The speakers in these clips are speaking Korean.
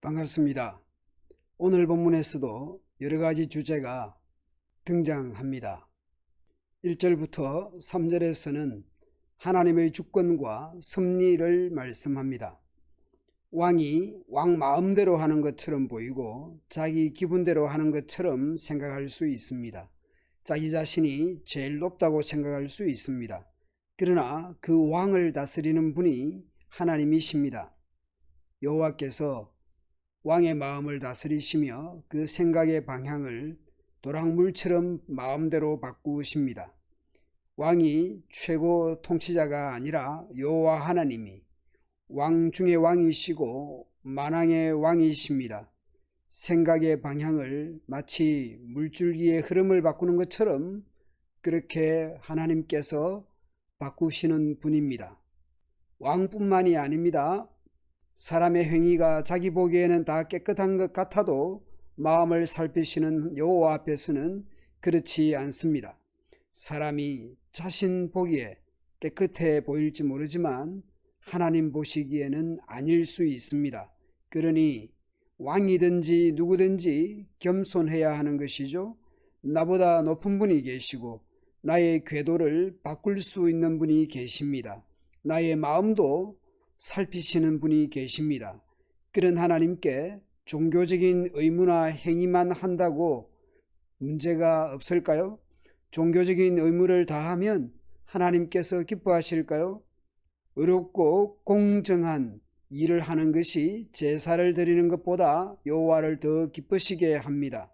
반갑습니다. 오늘 본문에서도 여러가지 주제가 등장합니다. 1절부터 3절에서는 하나님의 주권과 섭리를 말씀합니다. 왕이 왕 마음대로 하는 것처럼 보이고 자기 기분대로 하는 것처럼 생각할 수 있습니다. 자기 자신이 제일 높다고 생각할 수 있습니다. 그러나 그 왕을 다스리는 분이 하나님이십니다. 여호와께서 왕의 마음을 다스리시며 그 생각의 방향을 도랑물처럼 마음대로 바꾸십니다. 왕이 최고 통치자가 아니라 여호와 하나님이 왕 중의 왕이시고 만왕의 왕이십니다. 생각의 방향을 마치 물줄기의 흐름을 바꾸는 것처럼 그렇게 하나님께서 바꾸시는 분입니다. 왕뿐만이 아닙니다. 사람의 행위가 자기 보기에는 다 깨끗한 것 같아도 마음을 살피시는 여호와 앞에서는 그렇지 않습니다. 사람이 자신 보기에 깨끗해 보일지 모르지만 하나님 보시기에는 아닐 수 있습니다. 그러니 왕이든지 누구든지 겸손해야 하는 것이죠. 나보다 높은 분이 계시고 나의 궤도를 바꿀 수 있는 분이 계십니다. 나의 마음도 살피시는 분이 계십니다. 그런 하나님께 종교적인 의무나 행위만 한다고 문제가 없을까요? 종교적인 의무를 다하면 하나님께서 기뻐하실까요? 의롭고 공정한 일을 하는 것이 제사를 드리는 것보다 여호와를 더 기쁘시게 합니다.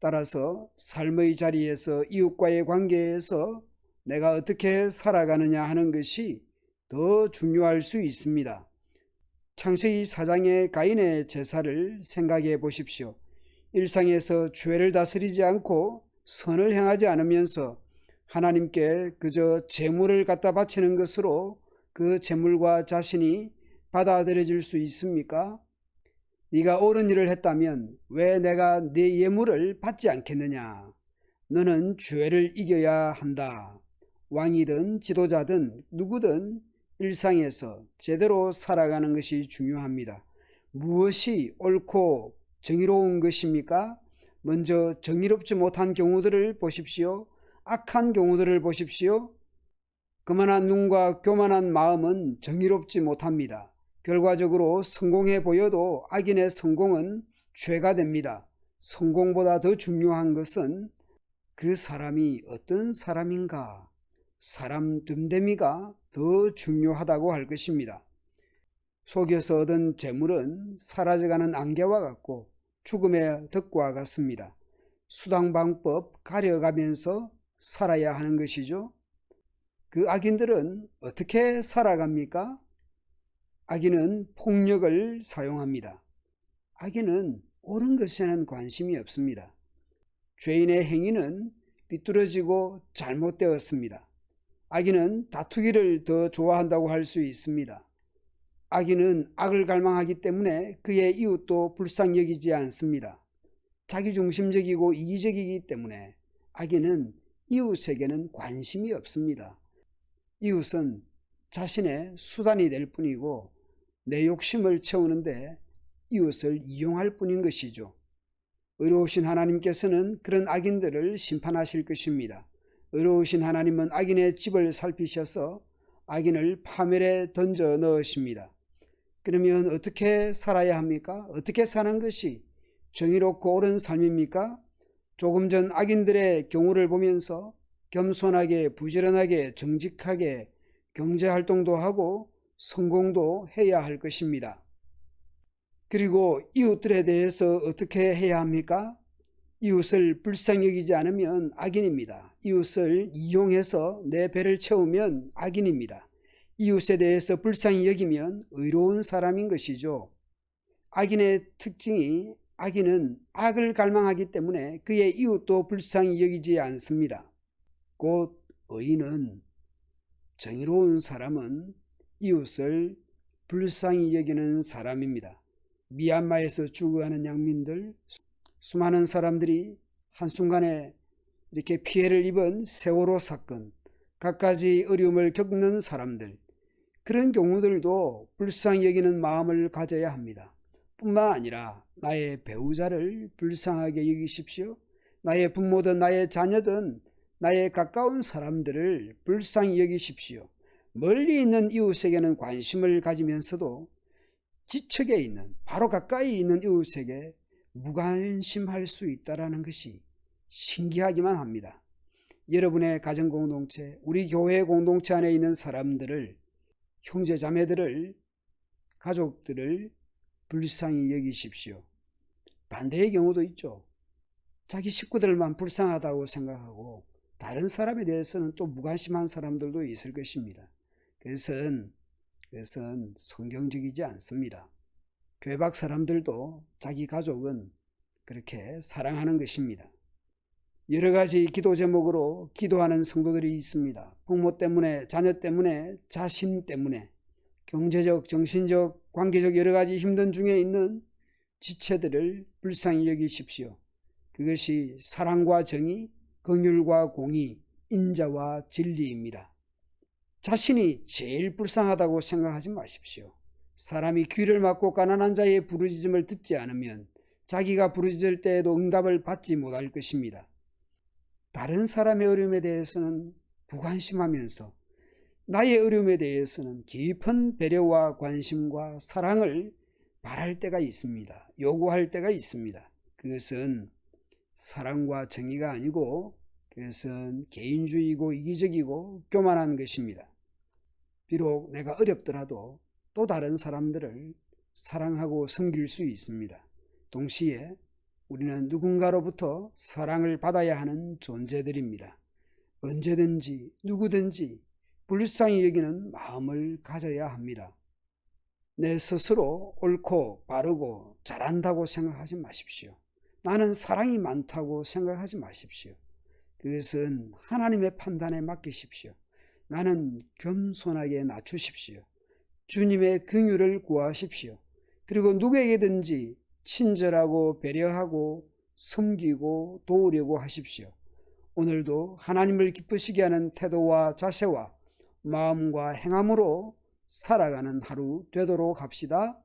따라서 삶의 자리에서 이웃과의 관계에서 내가 어떻게 살아가느냐 하는 것이 더 중요할 수 있습니다. 창세기 4장의 가인의 제사를 생각해 보십시오. 일상에서 죄를 다스리지 않고 선을 행하지 않으면서 하나님께 그저 제물을 갖다 바치는 것으로 그 제물과 자신이 받아들여질 수 있습니까? 네가 옳은 일을 했다면 왜 내가 네 예물을 받지 않겠느냐? 너는 죄를 이겨야 한다. 왕이든 지도자든 누구든 일상에서 제대로 살아가는 것이 중요합니다. 무엇이 옳고 정의로운 것입니까? 먼저 정의롭지 못한 경우들을 보십시오. 악한 경우들을 보십시오. 거만한 눈과 교만한 마음은 정의롭지 못합니다. 결과적으로 성공해 보여도 악인의 성공은 죄가 됩니다. 성공보다 더 중요한 것은 그 사람이 어떤 사람인가, 사람 됨됨이가 더 중요하다고 할 것입니다. 속여서 얻은 재물은 사라져가는 안개와 같고 죽음의 덕과 같습니다. 수당방법 가려가면서 살아야 하는 것이죠. 그 악인들은 어떻게 살아갑니까? 악인은 폭력을 사용합니다. 악인은 옳은 것에는 관심이 없습니다. 죄인의 행위는 삐뚤어지고 잘못되었습니다. 악인은 다투기를 더 좋아한다고 할 수 있습니다. 악인은 악을 갈망하기 때문에 그의 이웃도 불쌍히 여기지 않습니다. 자기중심적이고 이기적이기 때문에 악인은 이웃에게는 관심이 없습니다. 이웃은 자신의 수단이 될 뿐이고 내 욕심을 채우는데 이웃을 이용할 뿐인 것이죠. 의로우신 하나님께서는 그런 악인들을 심판하실 것입니다. 의로우신 하나님은 악인의 집을 살피셔서 악인을 파멸에 던져 넣으십니다. 그러면 어떻게 살아야 합니까? 어떻게 사는 것이 정의롭고 옳은 삶입니까? 조금 전 악인들의 경우를 보면서 겸손하게, 부지런하게, 정직하게 경제활동도 하고 성공도 해야 할 것입니다. 그리고 이웃들에 대해서 어떻게 해야 합니까? 이웃을 불쌍히 여기지 않으면 악인입니다. 이웃을 이용해서 내 배를 채우면 악인입니다. 이웃에 대해서 불쌍히 여기면 의로운 사람인 것이죠. 악인의 특징이 악인은 악을 갈망하기 때문에 그의 이웃도 불쌍히 여기지 않습니다. 곧 의인은, 정의로운 사람은 이웃을 불쌍히 여기는 사람입니다. 미얀마에서 죽어가는 양민들, 수많은 사람들이 한순간에 이렇게 피해를 입은 세월호 사건, 갖가지 어려움을 겪는 사람들, 그런 경우들도 불쌍히 여기는 마음을 가져야 합니다. 뿐만 아니라 나의 배우자를 불쌍하게 여기십시오. 나의 부모든 나의 자녀든 나의 가까운 사람들을 불쌍히 여기십시오. 멀리 있는 이웃에게는 관심을 가지면서도 지척에 있는, 바로 가까이 있는 이웃에게 무관심할 수 있다는 것이 신기하기만 합니다. 여러분의 가정공동체, 우리 교회 공동체 안에 있는 사람들을, 형제 자매들을, 가족들을 불쌍히 여기십시오. 반대의 경우도 있죠. 자기 식구들만 불쌍하다고 생각하고 다른 사람에 대해서는 또 무관심한 사람들도 있을 것입니다. 그것은 성경적이지 않습니다. 교회 밖 사람들도 자기 가족은 그렇게 사랑하는 것입니다. 여러 가지 기도 제목으로 기도하는 성도들이 있습니다. 부모 때문에, 자녀 때문에, 자신 때문에, 경제적, 정신적, 관계적 여러 가지 힘든 중에 있는 지체들을 불쌍히 여기십시오. 그것이 사랑과 정의, 긍휼과 공의, 인자와 진리입니다. 자신이 제일 불쌍하다고 생각하지 마십시오. 사람이 귀를 막고 가난한 자의 부르짖음을 듣지 않으면 자기가 부르짖을 때에도 응답을 받지 못할 것입니다. 다른 사람의 어려움에 대해서는 무관심하면서 나의 어려움에 대해서는 깊은 배려와 관심과 사랑을 바랄 때가 있습니다. 요구할 때가 있습니다. 그것은 사랑과 정의가 아니고 그것은 개인주의고 이기적이고 교만한 것입니다. 비록 내가 어렵더라도 또 다른 사람들을 사랑하고 섬길 수 있습니다. 동시에 우리는 누군가로부터 사랑을 받아야 하는 존재들입니다. 언제든지 누구든지 불쌍히 여기는 마음을 가져야 합니다. 내 스스로 옳고 바르고 잘한다고 생각하지 마십시오. 나는 사랑이 많다고 생각하지 마십시오. 그것은 하나님의 판단에 맡기십시오. 나는 겸손하게 낮추십시오. 주님의 긍휼을 구하십시오. 그리고 누구에게든지 친절하고 배려하고 섬기고 도우려고 하십시오. 오늘도 하나님을 기쁘시게 하는 태도와 자세와 마음과 행함으로 살아가는 하루 되도록 합시다.